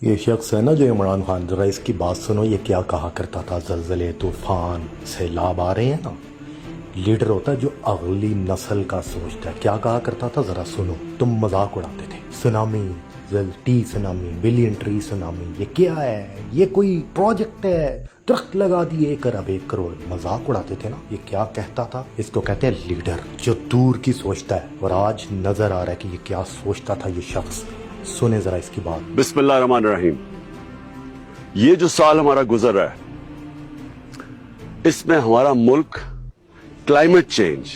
یہ شخص ہے نا جو عمران خان، ذرا اس کی بات سنو، یہ کیا کہا کرتا تھا؟ زلزلے، طوفان، سیلاب آ رہے ہیں نا، لیڈر ہوتا ہے جو اگلی نسل کا سوچتا ہے۔ کیا کہا کرتا تھا ذرا سنو، تم مذاق اڑاتے تھے، tsunami, T tsunami, billion tree tsunami, یہ کیا ہے؟ یہ کوئی پروجیکٹ ہے، درخت لگا دیے 1 ارب 1 کروڑ، مذاق اڑاتے تھے نا۔ یہ کیا کہتا تھا؟ اس کو کہتے ہیں لیڈر، جو دور کی سوچتا ہے۔ اور آج نظر آ رہا ہے کہ یہ کیا سوچتا تھا یہ شخص۔ سنیں ذرا اس کی بات۔ بسم اللہ الرحمن الرحیم۔ یہ جو سال ہمارا گزر رہا ہے، اس میں ہمارا ملک کلائمیٹ چینج،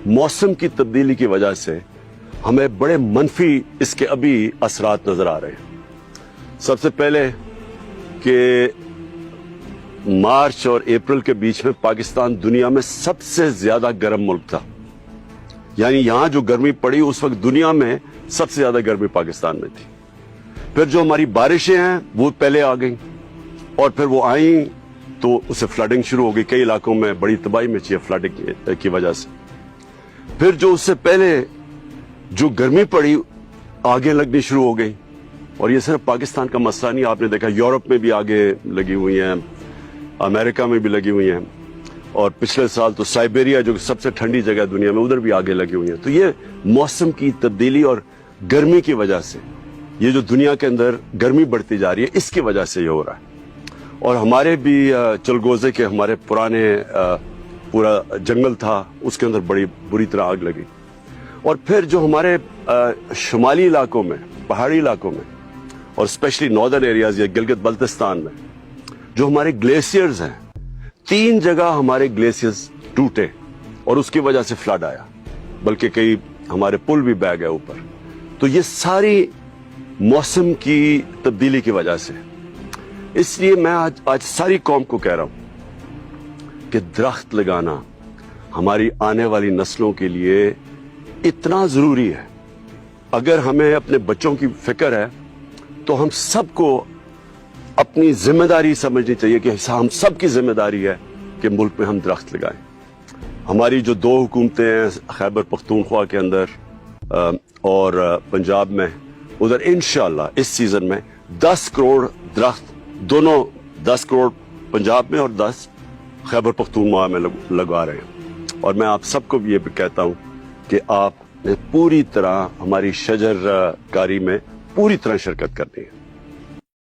موسم کی تبدیلی کی وجہ سے ہمیں بڑے منفی اس کے ابھی اثرات نظر آ رہے ہیں۔ سب سے پہلے کہ مارچ اور اپریل کے بیچ میں پاکستان دنیا میں سب سے زیادہ گرم ملک تھا، یعنی یہاں جو گرمی پڑی اس وقت دنیا میں سب سے زیادہ گرمی پاکستان میں تھی۔ پھر جو ہماری بارشیں ہیں وہ پہلے آ گئیں، اور پھر وہ آئیں تو اسے فلڈنگ شروع ہو گئی، کئی علاقوں میں بڑی تباہی مچی ہے فلڈنگ کی وجہ سے۔ پھر جو اس سے پہلے جو گرمی پڑی آگے لگنی شروع ہو گئی، اور یہ صرف پاکستان کا مسئلہ نہیں، آپ نے دیکھا یورپ میں بھی آگے لگی ہوئی ہیں، امریکہ میں بھی لگی ہوئی ہیں، اور پچھلے سال تو سائبیریا جو سب سے ٹھنڈی جگہ دنیا میں ادھر بھی آگے لگی ہوئی ہیں۔ تو یہ موسم کی تبدیلی اور گرمی کی وجہ سے، یہ جو دنیا کے اندر گرمی بڑھتی جا رہی ہے، اس کی وجہ سے یہ ہو رہا ہے۔ اور ہمارے بھی چلگوزے کے ہمارے پرانے پورا جنگل تھا، اس کے اندر بڑی بری طرح آگ لگی۔ اور پھر جو ہمارے شمالی علاقوں میں، پہاڑی علاقوں میں، اور اسپیشلی ناردرن ایریاز یا گلگت بلتستان میں جو ہمارے گلیشیئرز ہیں، 3 جگہ ہمارے گلیشیئرز ٹوٹے اور اس کی وجہ سے فلڈ آیا، بلکہ کئی ہمارے پل بھی بہہ گئے اوپر۔ تو یہ ساری موسم کی تبدیلی کی وجہ سے، اس لیے میں آج ساری قوم کو کہہ رہا ہوں کہ درخت لگانا ہماری آنے والی نسلوں کے لیے اتنا ضروری ہے۔ اگر ہمیں اپنے بچوں کی فکر ہے تو ہم سب کو اپنی ذمہ داری سمجھنی چاہیے کہ ہم سب کی ذمہ داری ہے کہ ملک میں ہم درخت لگائیں۔ ہماری جو 2 حکومتیں ہیں خیبر پختونخوا کے اندر اور پنجاب میں، ادھر انشاءاللہ اس سیزن میں 10 کروڑ درخت، دونوں 10 کروڑ پنجاب میں اور 10 خیبر پختونخوا میں لگا رہے ہیں۔ اور میں آپ سب کو بھی یہ کہتا ہوں کہ آپ نے پوری طرح ہماری شجر کاری میں پوری طرح شرکت کرنی ہے۔